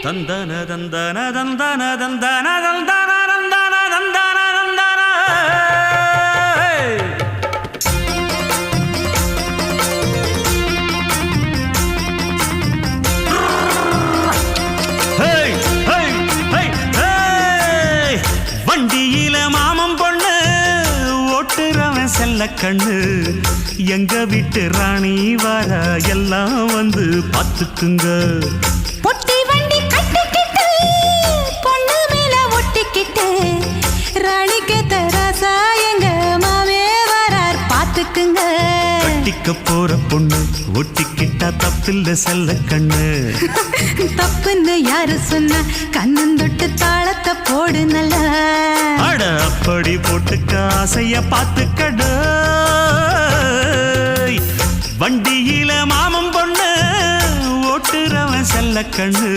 தந்தன தந்தன தந்தன தந்தன தந்தன தந்தன தந்தன தந்தன வண்டியில மாமம் பொண்ணு ஓட்டுறவன் செல்ல கண்ணு எங்க வீட்டு ராணி வர எல்லாம் வந்து பார்த்துக்குங்க. பொட்டி வண்டி கட்டிக்கிட்டு பொண்ணு மேல ஒட்டிக்கிட்டு ராணிக்கு தராசா எங்க மாமே வரார் பார்த்துக்குங்க. கட்டிக்க போற பொண்ணு ஒட்டிக்கிட்டா தப்பில்ல செல்ல கண்ணு. தப்புன்னு யாரு சொன்ன கண்ணந்தொட்டு தாளத்தை போடு நல்லா. அட அப்படி போட்டுக்க ஆசைய பார்த்துக்கடு. வண்டியில மாமம் பொண்ணு ஓட்டுறவன் செல்ல கண்ணு.